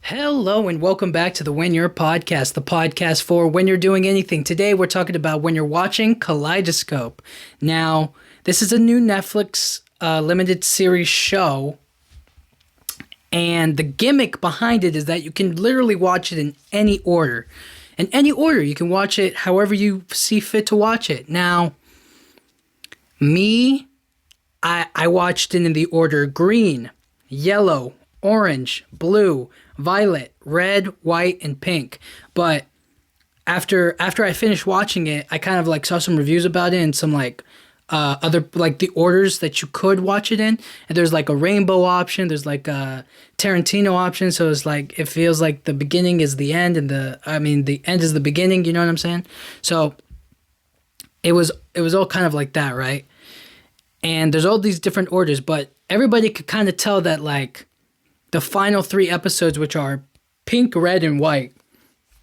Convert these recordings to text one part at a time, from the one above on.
Hello and welcome back to the When You're podcast, the podcast for when you're doing anything. Today we're talking about when you're watching Kaleidoscope. Now, this is a new Netflix limited series show, and the gimmick behind it is that you can literally watch it in any order. In any order, you can watch it however you see fit to watch it. Now, I watched it in the order green, yellow, orange, blue, violet, red, white, and pink. But after I finished watching it, I kind of saw some reviews about it and some other the orders that you could watch it in. And there's a rainbow option, there's a Tarantino option, so it's it feels like the beginning is the end and the end is the beginning, you know what I'm saying? So it was all kind of like that, right? And there's all these different orders, but everybody could kind of tell that the final 3 episodes, which are pink, red, and white,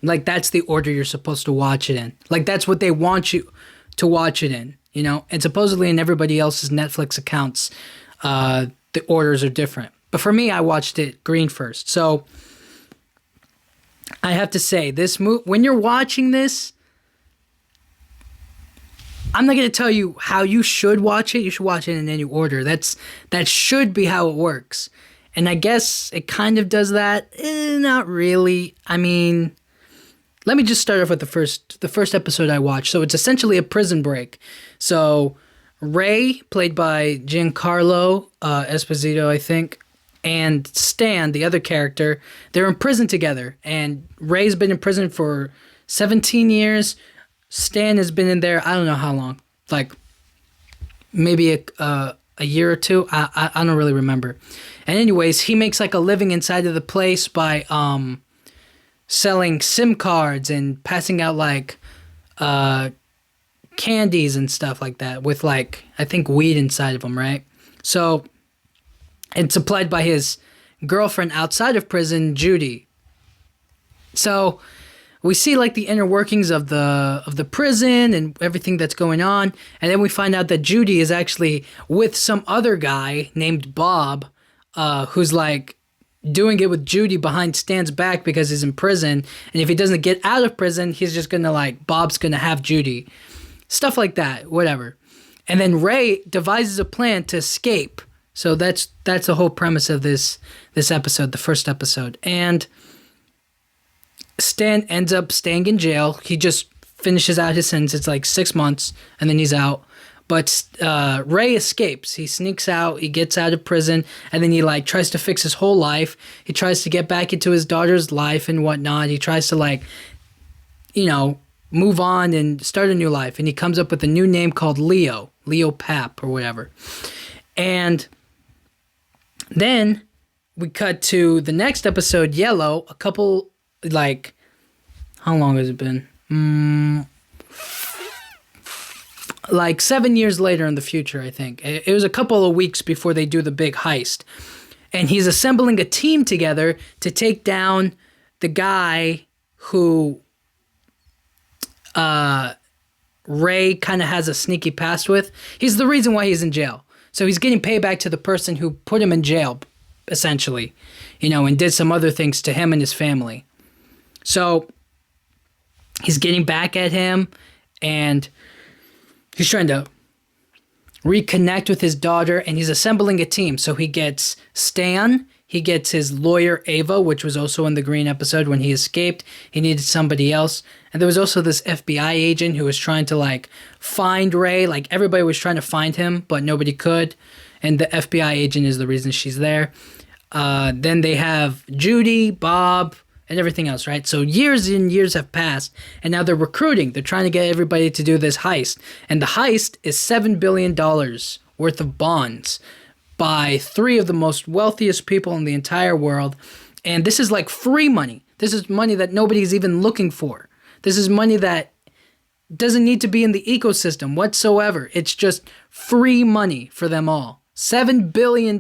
that's the order you're supposed to watch it in. That's what they want you to watch it in, you know? And supposedly in everybody else's Netflix accounts, the orders are different. But for me, I watched it green first. So I have to say, when you're watching this, I'm not going to tell you how you should watch it. You should watch it in any order. That should be how it works. And I guess it kind of does that. Not really. I mean, let me just start off with the first episode I watched. So it's essentially a prison break. So Ray, played by Giancarlo Esposito, I think, and Stan, the other character, they're in prison together. And Ray's been in prison for 17 years. Stan has been in there, I don't know how long. Maybe a year or two. I don't really remember. And anyways, he makes a living inside of the place by selling SIM cards and passing out candies and stuff like that with I think weed inside of them, right? So it's supplied by his girlfriend outside of prison, Judy. So we see the inner workings of the prison and everything that's going on, and then we find out that Judy is actually with some other guy named Bob, who's doing it with Judy behind Stan's back because he's in prison, and if he doesn't get out of prison, he's just gonna Bob's gonna have Judy, stuff like that, whatever. And then Ray devises a plan to escape. So that's the whole premise of this episode, the first episode, and Stan ends up staying in jail. He just finishes out his sentence. It's 6 months, and then he's out. But Ray escapes. He sneaks out. He gets out of prison, and then he tries to fix his whole life. He tries to get back into his daughter's life and whatnot. He tries to move on and start a new life. And he comes up with a new name called Leo Pap or whatever. And then we cut to the next episode, Yellow. A couple. How long has it been? 7 years later in the future, I think. It was a couple of weeks before they do the big heist. And he's assembling a team together to take down the guy who Ray kind of has a sneaky past with. He's the reason why he's in jail. So he's getting payback to the person who put him in jail, essentially, and did some other things to him and his family. So he's getting back at him, and he's trying to reconnect with his daughter, and he's assembling a team. So he gets Stan, he gets his lawyer Ava, which was also in the green episode when he escaped. He needed somebody else. And there was also this FBI agent who was trying to find Ray. Everybody was trying to find him, but nobody could. And the FBI agent is the reason she's there. Then they have Judy, Bob, and everything else, right? So years and years have passed, and now they're recruiting. They're trying to get everybody to do this heist. And the heist is $7 billion worth of bonds by 3 of the most wealthiest people in the entire world. And this is free money. This is money that nobody's even looking for. This is money that doesn't need to be in the ecosystem whatsoever. It's just free money for them all. $7 billion.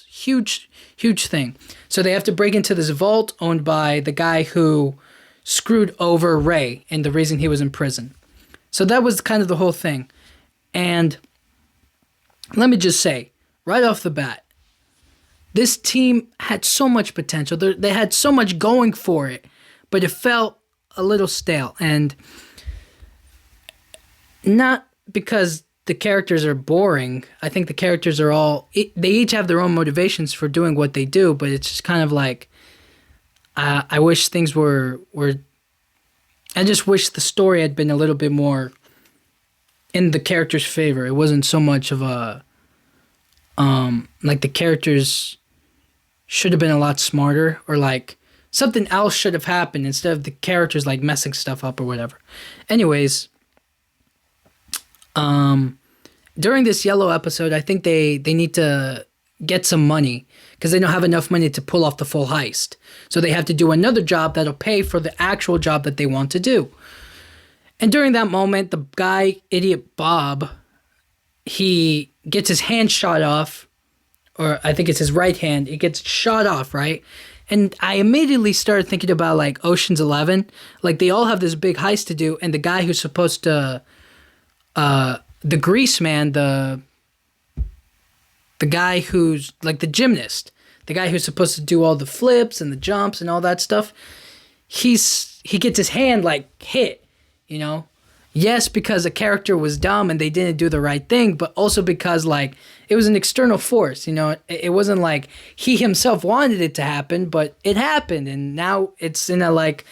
Huge, huge thing. So they have to break into this vault owned by the guy who screwed over Ray and the reason he was in prison. So that was kind of the whole thing. And let me just say, right off the bat, this team had so much potential. They had so much going for it, but it felt a little stale. And not because the characters are boring. I think the characters are they each have their own motivations for doing what they do, but it's just kind of like, I wish things were, I just wish the story had been a little bit more in the characters' favor. It wasn't so much of a, like the characters should have been a lot smarter, or like something else should have happened instead of the characters like messing stuff up or whatever. Anyways, during this yellow episode, I think they need to get some money because they don't have enough money to pull off the full heist. So they have to do another job that'll pay for the actual job that they want to do. And during that moment, the guy, idiot Bob, he gets his hand shot off, or I think it's his right hand. It gets shot off, right? And I immediately started thinking about like Ocean's 11. Like they all have this big heist to do, and the guy who's supposed to, the grease man, the guy who's like the gymnast, the guy who's supposed to do all the flips and the jumps and all that stuff, he gets his hand like hit, you know? Yes, because the character was dumb and they didn't do the right thing, but also because like it was an external force, you know? It wasn't like he himself wanted it to happen, but it happened, and now it's in a like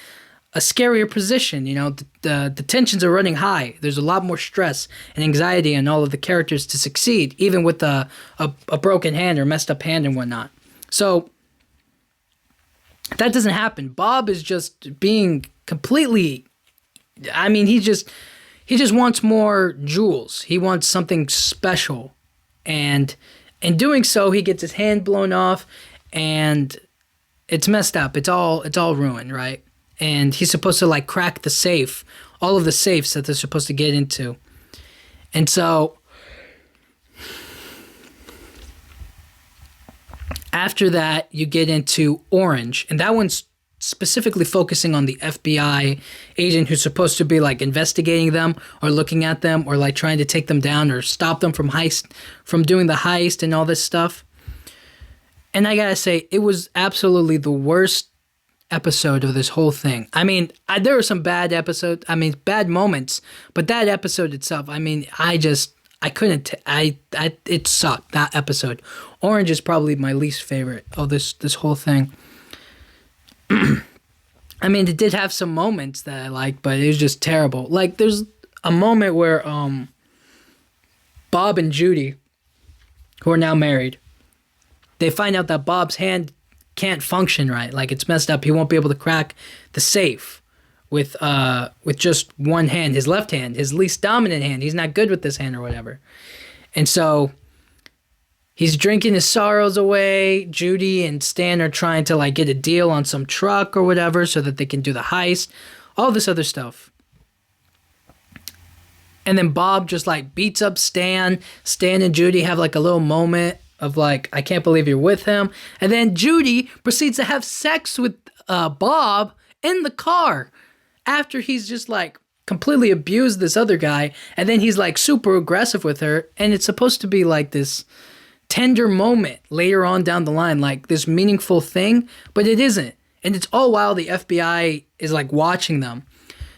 a scarier position, you know? The tensions are running high. There's a lot more stress and anxiety on all of the characters to succeed, even with a broken hand or messed up hand and whatnot. So that doesn't happen. Bob is just being completely, I mean, he just wants more jewels. He wants something special. And in doing so, he gets his hand blown off, and it's messed up. It's all ruined, right? And he's supposed to like crack the safe, all of the safes that they're supposed to get into. And so after that, you get into Orange, and that one's specifically focusing on the FBI agent who's supposed to be like investigating them or looking at them or like trying to take them down or stop them from doing the heist and all this stuff. And I gotta say, it was absolutely the worst episode of this whole thing. I mean, there were some bad episodes, bad moments, but that episode itself, I mean, it sucked, that episode. Orange is probably my least favorite of this whole thing. I mean, it did have some moments that I liked, but it was just terrible. Like, there's a moment where Bob and Judy, who are now married, they find out that Bob's hand can't function right. Like, it's messed up. He won't be able to crack the safe with just one hand, his left hand, his least dominant hand. He's not good with this hand or whatever. And so he's drinking his sorrows away. Judy and Stan are trying to like get a deal on some truck or whatever so that they can do the heist. All this other stuff. And then Bob just like beats up Stan. Stan and Judy have like a little moment of like, I can't believe you're with him. And then Judy proceeds to have sex with Bob in the car after he's just like completely abused this other guy. And then he's like super aggressive with her. And it's supposed to be like this tender moment later on down the line, like this meaningful thing, but it isn't. And it's all while the FBI is like watching them.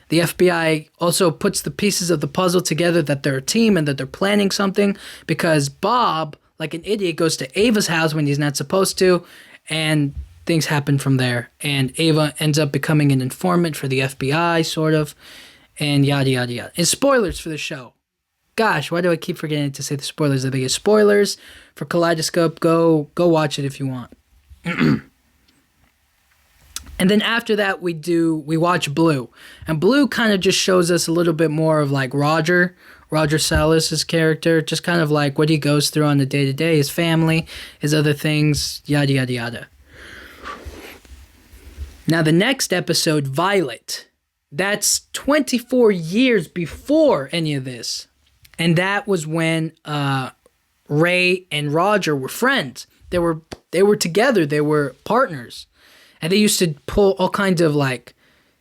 The FBI also puts the pieces of the puzzle together that they're a team and that they're planning something, because Bob, like an idiot, goes to Ava's house when he's not supposed to, and things happen from there. And Ava ends up becoming an informant for the FBI, sort of, and yada, yada, yada. And spoilers for the show. Gosh, why do I keep forgetting to say the spoilers? The biggest spoilers for Kaleidoscope. Go watch it if you want. And then after that, we watch Blue. And Blue kind of just shows us a little bit more of like Roger Salas's character, just kind of like what he goes through on the day-to-day, his family, his other things, yada, yada, yada. Now, the next episode, Violet, that's 24 years before any of this. And that was when Ray and Roger were friends. They were together. They were partners. And they used to pull all kinds of like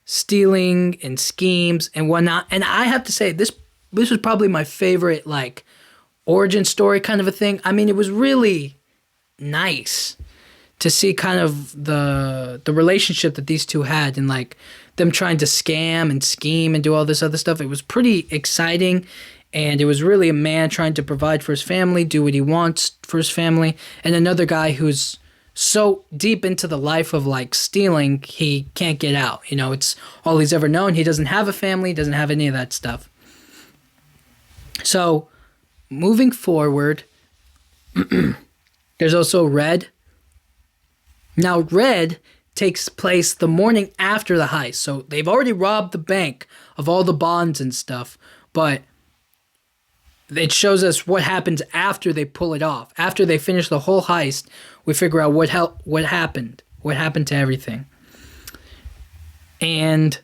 stealing and schemes and whatnot. And I have to say, this was probably my favorite like origin story kind of a thing. I mean, it was really nice. to see kind of the relationship that these two had, and like them trying to scam and scheme and do all this other stuff. It was pretty exciting, and it was really a man trying to provide for his family, do what he wants for his family, and another guy who's so deep into the life of like stealing, he can't get out. You know, it's all he's ever known. He doesn't have a family, doesn't have any of that stuff. So, moving forward, there's also Red. Now, Red takes place the morning after the heist. So, they've already robbed the bank of all the bonds and stuff, but it shows us what happens after they pull it off. After they finish the whole heist, we figure out what happened to everything. And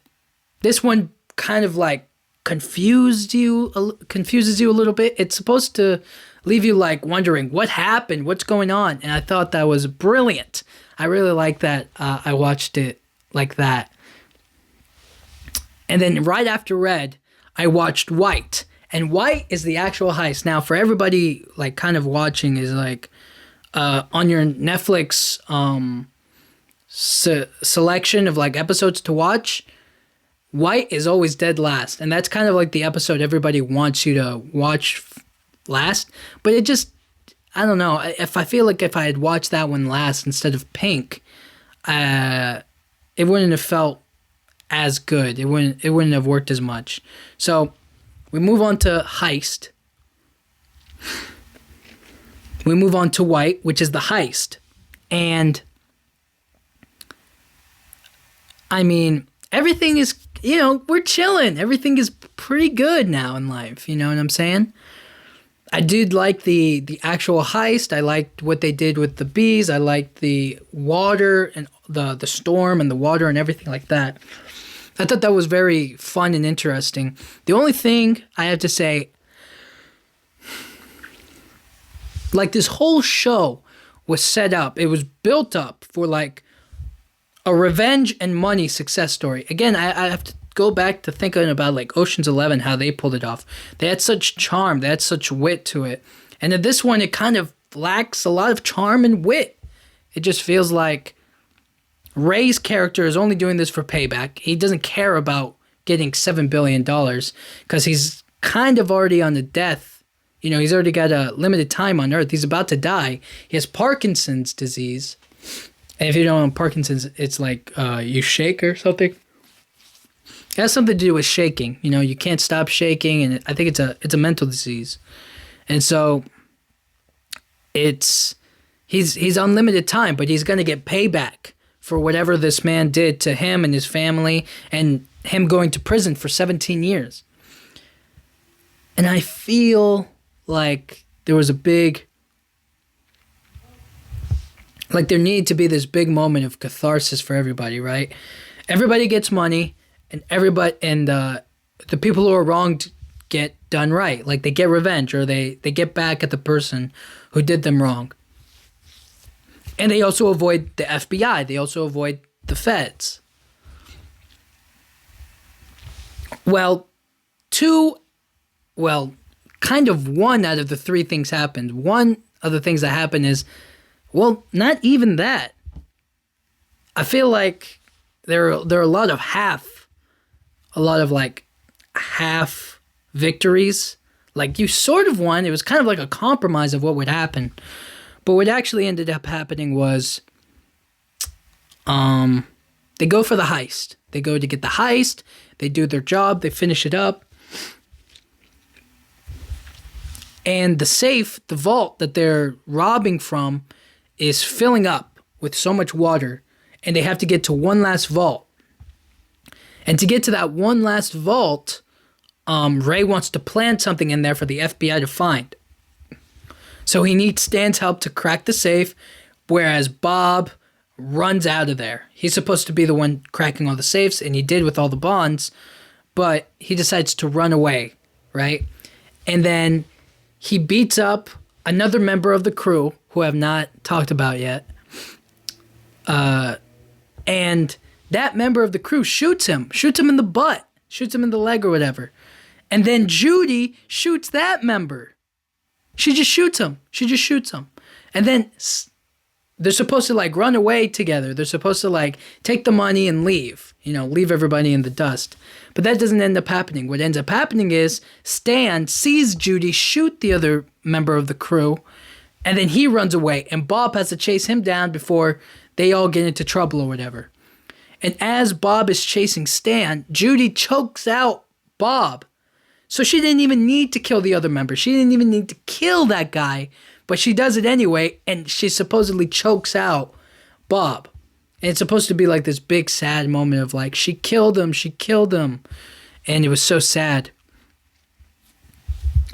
this one kind of like confuses you a little bit. It's supposed to leave you like wondering what happened, what's going on. And I thought that was brilliant. I really like that. I watched it like that. And then right after Red, I watched White. And White is the actual heist. Now, for everybody like kind of watching, is like on your Netflix selection of like episodes to watch, White is always dead last. And that's kind of like the episode everybody wants you to watch last. But it just, I don't know. I feel like if I had watched that one last instead of Pink, it wouldn't have felt as good. It wouldn't have worked as much. So we move on to Heist. We move on to White, which is the heist. And I mean, everything is, we're chilling. Everything is pretty good now in life. You know what I'm saying? I did like the actual heist. I liked what they did with the bees. I liked the water and the storm and the water and everything like that. I thought that was very fun and interesting. The only thing I have to say, like this whole show was set up. It was built up for like a revenge and money success story. Again, I have to go back to thinking about like Ocean's 11, how they pulled it off. They had such charm. They had such wit to it. And in this one, it kind of lacks a lot of charm and wit. It just feels like Ray's character is only doing this for payback. He doesn't care about getting $7 billion because he's kind of already on the death. He's already got a limited time on Earth. He's about to die. He has Parkinson's disease. And if you don't know Parkinson's, it's like you shake or something. It has something to do with shaking. You can't stop shaking, and I think it's a mental disease. And so he's unlimited time, but he's going to get payback for whatever this man did to him and his family, and him going to prison for 17 years. And I feel like there was there needed to be this big moment of catharsis for everybody, right? Everybody gets money, and the people who are wronged get done right. Like they get revenge, or they get back at the person who did them wrong. And they also avoid the FBI. They also avoid the feds. Well, kind of one out of the three things happened. One of the things that happened is, well, not even that. I feel like there are a lot of half victories. Like you sort of won. It was kind of like a compromise of what would happen. But what actually ended up happening was they go for the heist. They go to get the heist. They do their job. They finish it up. And the safe, the vault that they're robbing from, is filling up with so much water. And they have to get to one last vault. And to get to that one last vault, Ray wants to plant something in there for the FBI to find. So he needs Stan's help to crack the safe, whereas Bob runs out of there. He's supposed to be the one cracking all the safes, and he did with all the bonds, but he decides to run away, right? And then he beats up another member of the crew, who I have not talked about yet, and that member of the crew shoots him in the butt, shoots him in the leg or whatever. And then Judy shoots that member. She just shoots him. And then they're supposed to like run away together. They're supposed to like take the money and leave, leave everybody in the dust. But that doesn't end up happening. What ends up happening is Stan sees Judy shoot the other member of the crew, and then he runs away, and Bob has to chase him down before they all get into trouble or whatever. And as Bob is chasing Stan, Judy chokes out Bob. So she didn't even need to kill the other member. She didn't even need to kill that guy, but she does it anyway, and she supposedly chokes out Bob. And it's supposed to be like this big sad moment of like, she killed him. And it was so sad.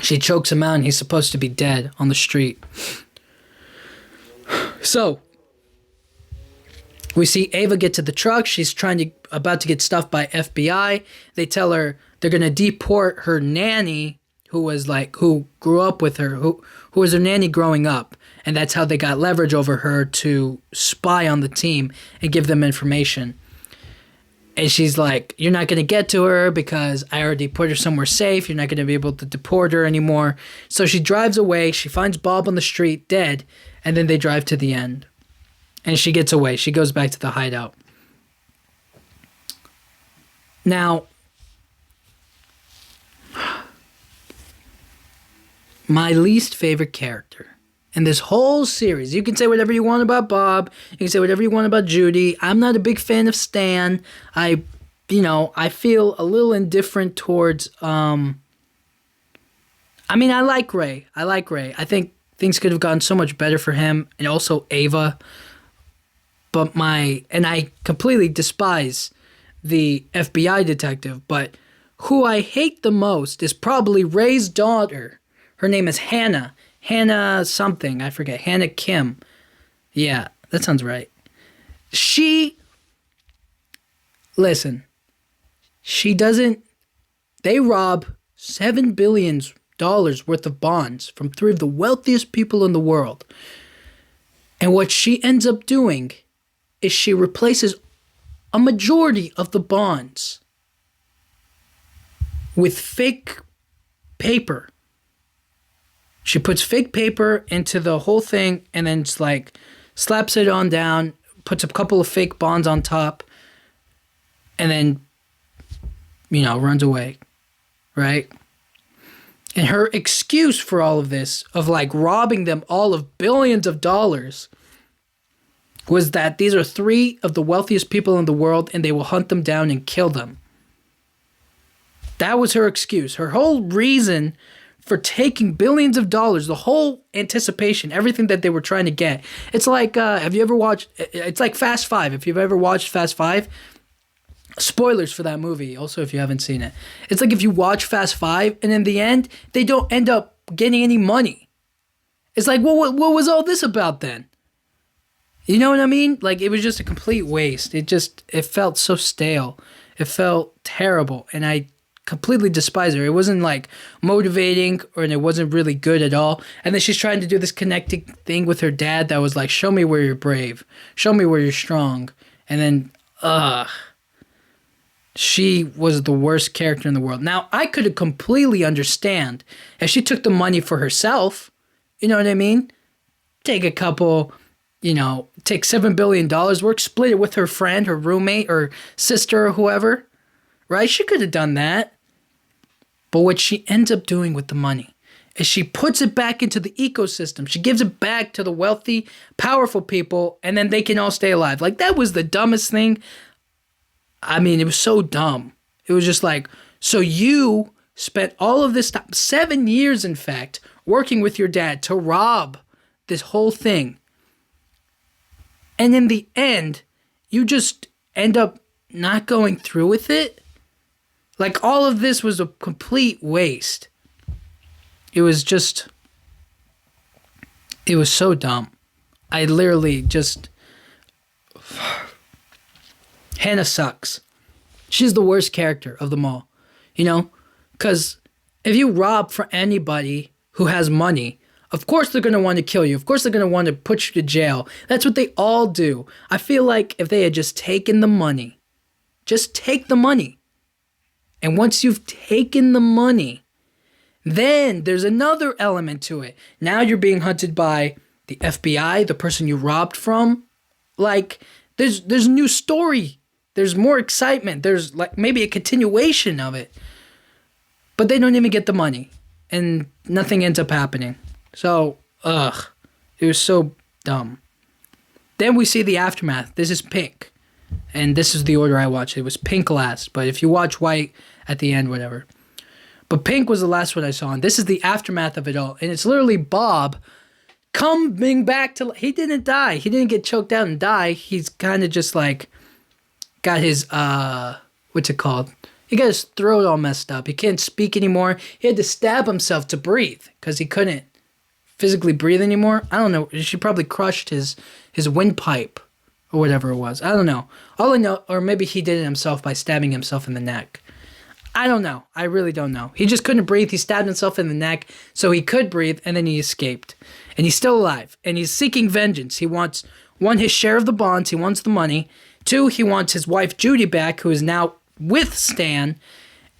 She chokes him out and he's supposed to be dead on the street. So, we see Ava get to the truck. She's about to get stuffed by FBI. They tell her they're going to deport her nanny who grew up with her, who was her nanny growing up. And that's how they got leverage over her to spy on the team and give them information. And she's like, you're not going to get to her because I already put her somewhere safe. You're not going to be able to deport her anymore. So she drives away. She finds Bob on the street dead. And then they drive to the end. And she gets away. She goes back to the hideout. Now, my least favorite character in this whole series. You can say whatever you want about Bob. You can say whatever you want about Judy. I'm not a big fan of Stan. I feel a little indifferent towards, I like Ray. I think things could have gone so much better for him, and also Ava. And I completely despise the FBI detective, but who I hate the most is probably Ray's daughter. Her name is Hannah. Hannah something. I forget. Hannah Kim. Yeah, that sounds right. They rob $7 billion worth of bonds from 3 of the wealthiest people in the world. And what she ends up doing is she replaces a majority of the bonds with fake paper. She puts fake paper into the whole thing and then it's like slaps it on down, puts a couple of fake bonds on top, and then, runs away, right? And her excuse for all of this, of like robbing them all of billions of dollars, was that these are 3 of the wealthiest people in the world and they will hunt them down and kill them. That was her excuse. Her whole reason for taking billions of dollars, the whole anticipation, everything that they were trying to get. It's like, it's like Fast Five. If you've ever watched Fast Five, spoilers for that movie, also if you haven't seen it. It's like if you watch Fast Five and in the end, they don't end up getting any money. It's like, what was all this about then? You know what I mean? Like, it was just a complete waste. It felt so stale. It felt terrible. And I completely despise her. It wasn't like motivating, and it wasn't really good at all. And then she's trying to do this connecting thing with her dad that was like, show me where you're brave. Show me where you're strong. And then, she was the worst character in the world. Now, I could completely understand if she took the money for herself. You know what I mean? Take a couple, take $7 billion worth, split it with her friend, her roommate, or sister, or whoever. Right? She could have done that. But what she ends up doing with the money is she puts it back into the ecosystem. She gives it back to the wealthy, powerful people, and then they can all stay alive. Like, that was the dumbest thing. It was so dumb. It was just like, so you spent all of this time, 7 years, in fact, working with your dad to rob this whole thing. And in the end, you just end up not going through with it. Like, all of this was a complete waste. It was so dumb. I literally just... Hannah sucks. She's the worst character of them all. Because if you rob for anybody who has money, of course they're going to want to kill you. Of course they're going to want to put you to jail. That's what they all do. I feel like if they had just taken the money, just take the money. And once you've taken the money, then there's another element to it. Now you're being hunted by the FBI, the person you robbed from. Like, there's a new story. There's more excitement. There's like maybe a continuation of it. But they don't even get the money. And nothing ends up happening. So, it was so dumb. Then we see the aftermath. This is Pink. And this is the order I watched. It was Pink last. But if you watch White at the end, whatever. But Pink was the last one I saw. And this is the aftermath of it all. And it's literally Bob coming back to... He didn't die. He didn't get choked out and die. He's kind of just like... Got his... What's it called? He got his throat all messed up. He can't speak anymore. He had to stab himself to breathe. Because he couldn't physically breathe anymore. I don't know. She probably crushed his windpipe. Or whatever it was. I don't know. All I know... Or maybe he did it himself by stabbing himself in the neck. I don't know. I really don't know. He just couldn't breathe. He stabbed himself in the neck so he could breathe, and then he escaped. And he's still alive. And he's seeking vengeance. He wants, one, his share of the bonds. He wants the money. Two, he wants his wife Judy back, who is now with Stan.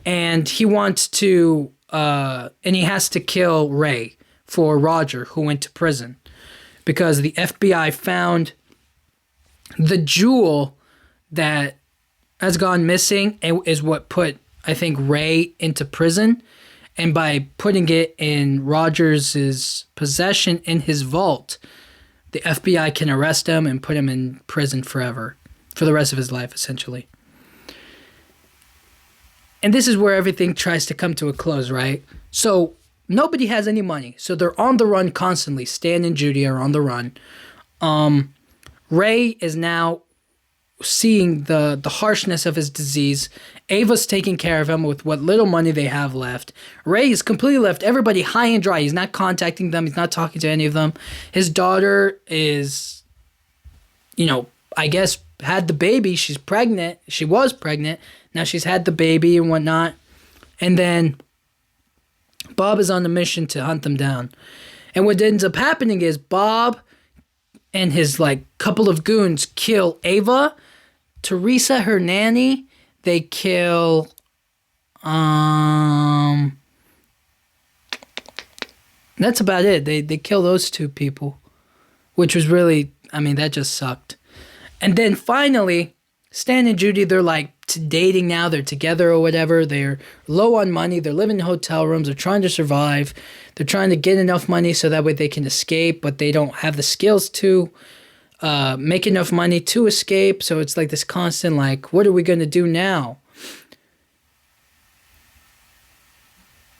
And he wants to, and he has to kill Ray for Roger, who went to prison. Because the FBI found the jewel that has gone missing and is what put, I think, Ray into prison. And by putting it in Rogers's possession in his vault, the FBI can arrest him and put him in prison forever. For the rest of his life, essentially. And this is where everything tries to come to a close, right? So nobody has any money. So they're on the run constantly. Stan and Judy are on the run. Ray is now seeing the harshness of his disease. Ava's taking care of him with what little money they have left. Ray is completely left everybody high and dry. He's not contacting them. He's not talking to any of them. His daughter is, I guess, had the baby. She's pregnant. She was pregnant. Now she's had the baby and whatnot. And then Bob is on a mission to hunt them down. And what ends up happening is Bob and his couple of goons kill Ava, Teresa, her nanny. They kill that's about it. They kill those two people, which was really, that just sucked. And then finally, Stan and Judy, they're dating now. They're together or whatever. They're low on money. They're living in hotel rooms. They're trying to survive. They're trying to get enough money so that way they can escape, but they don't have the skills to make enough money to escape. So it's like this constant, what are we going to do now?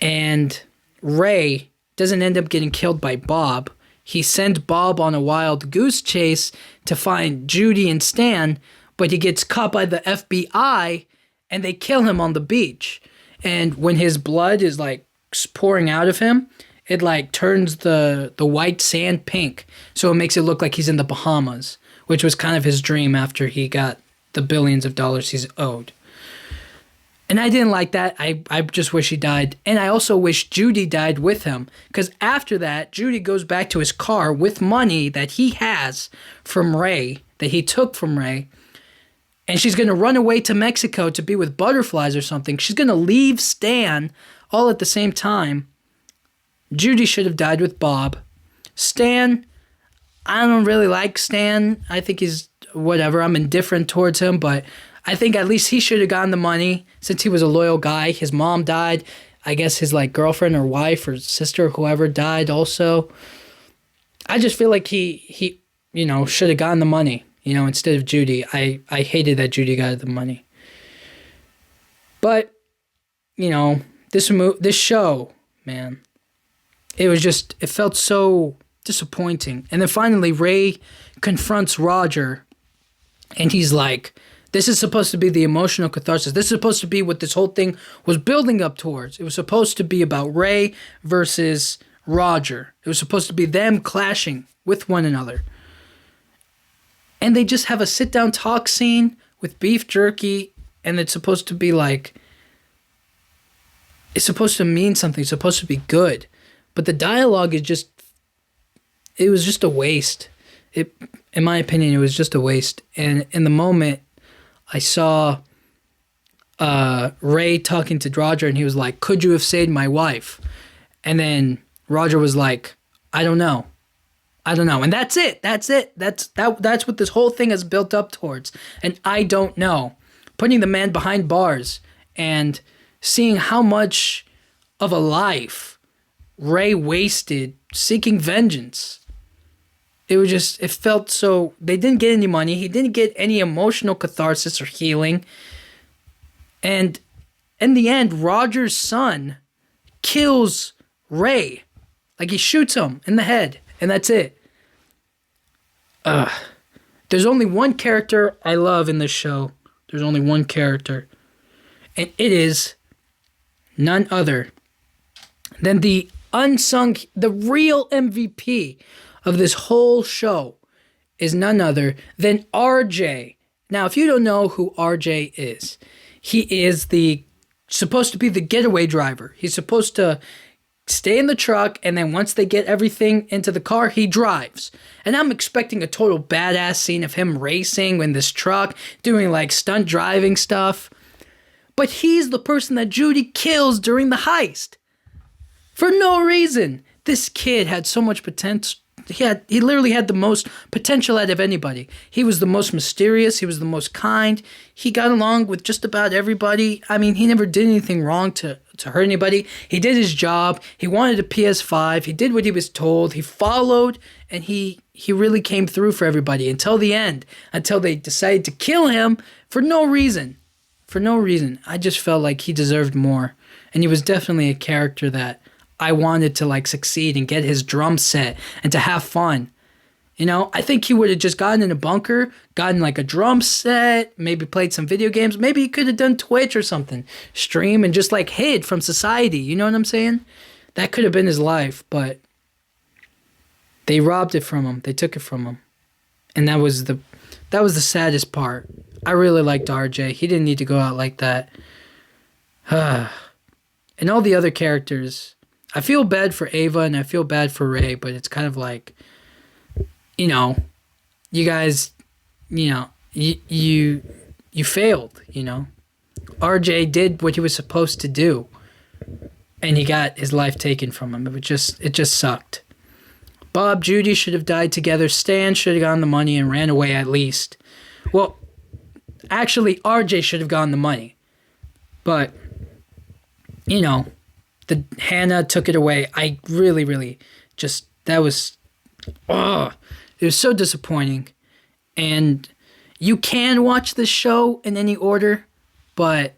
And Ray doesn't end up getting killed by Bob. He sent Bob on a wild goose chase to find Judy and Stan, but he gets caught by the FBI and they kill him on the beach. And when his blood is pouring out of him, it turns the white sand pink. So it makes it look like he's in the Bahamas, which was kind of his dream after he got the billions of dollars he's owed. And I didn't like that. I just wish he died. And I also wish Judy died with him. Because after that, Judy goes back to his car with money that he has from Ray, that he took from Ray. And she's going to run away to Mexico to be with butterflies or something. She's going to leave Stan all at the same time. Judy should have died with Bob. Stan, I don't really like Stan. I think he's whatever. I'm indifferent towards him, but I think at least he should have gotten the money since he was a loyal guy. His mom died. I guess his girlfriend or wife or sister or whoever died also. I just feel like he should have gotten the money, instead of Judy. I hated that Judy got the money. But, this show, man, it felt so disappointing. And then finally Ray confronts Roger and he's like, this is supposed to be the emotional catharsis. This is supposed to be what this whole thing was building up towards. It was supposed to be about Ray versus Roger. It was supposed to be them clashing with one another. And they just have a sit-down talk scene with beef jerky, and it's supposed to be it's supposed to mean something. It's supposed to be good. But the dialogue is it was just a waste. In my opinion, it was just a waste. And in the moment, I saw Ray talking to Roger, and he was like, could you have saved my wife? And then Roger was like, I don't know. I don't know. And that's it. That's what this whole thing has built up towards. And I don't know. Putting the man behind bars and seeing how much of a life Ray wasted seeking vengeance. It felt so, they didn't get any money. He didn't get any emotional catharsis or healing. And in the end, Roger's son kills Ray. Like, he shoots him in the head, and that's it. There's only one character I love in this show. There's only one character. And it is none other than the real MVP of this whole show is none other than RJ. Now, if you don't know who RJ is, he is supposed to be the getaway driver. He's supposed to stay in the truck, and then once they get everything into the car, he drives. And I'm expecting a total badass scene of him racing in this truck, doing like stunt driving stuff. But he's the person that Judy kills during the heist. For no reason. This kid had so much potential. He literally had the most potential out of anybody. He was the most mysterious. He was the most kind. He got along with just about everybody. I mean, he never did anything wrong to hurt anybody. He did his job. He wanted a PS5. He did what he was told. He followed, and he really came through for everybody until the end, until they decided to kill him for no reason. For no reason. I just felt like he deserved more. And he was definitely a character that I wanted to like succeed and get his drum set and to have fun. You know, I think he would have just gotten in a bunker, gotten like a drum set, maybe played some video games. Maybe he could have done Twitch or something, stream and just like hid from society. You know what I'm saying? That could have been his life, but they robbed it from him. They took it from him. And that was the saddest part. I really liked RJ. He didn't need to go out like that. And all the other characters, I feel bad for Ava and I feel bad for Ray, but it's kind of like, you know, you guys, you know, you failed, you know. RJ did what he was supposed to do, and he got his life taken from him. It just sucked. Bob, Judy should have died together. Stan should have gotten the money and ran away at least. Well, actually, RJ should have gotten the money, but, you know, Hannah took it away. I really just, that was, it was so disappointing. And you can watch this show in any order, but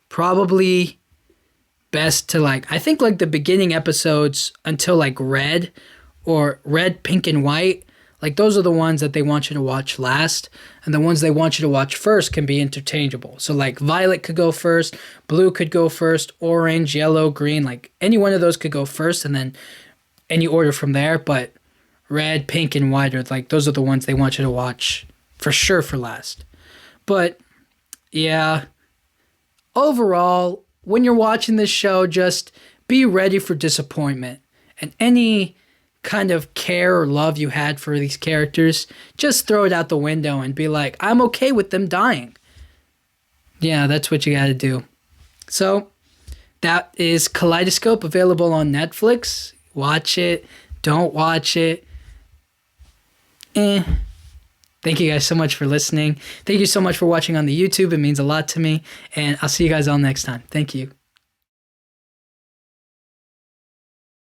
probably best to like, I think like the beginning episodes until like Red, Pink, and White, like those are the ones that they want you to watch last, and the ones they want you to watch first can be interchangeable. So like Violet could go first, Blue could go first, Orange, Yellow, Green, like any one of those could go first, and then any order from there. But Red, Pink, and White are like, those are the ones they want you to watch for sure for last. But yeah, overall, when you're watching this show, just be ready for disappointment. And any kind of care or love you had for these characters, just throw it out the window and be like, I'm okay with them dying. Yeah, that's what you gotta do. So that is Kaleidoscope, available on Netflix. Watch it. Don't watch it. Thank you guys so much for listening. Thank you so much for watching on the YouTube. It means a lot to me. And I'll see you guys all next time. Thank you.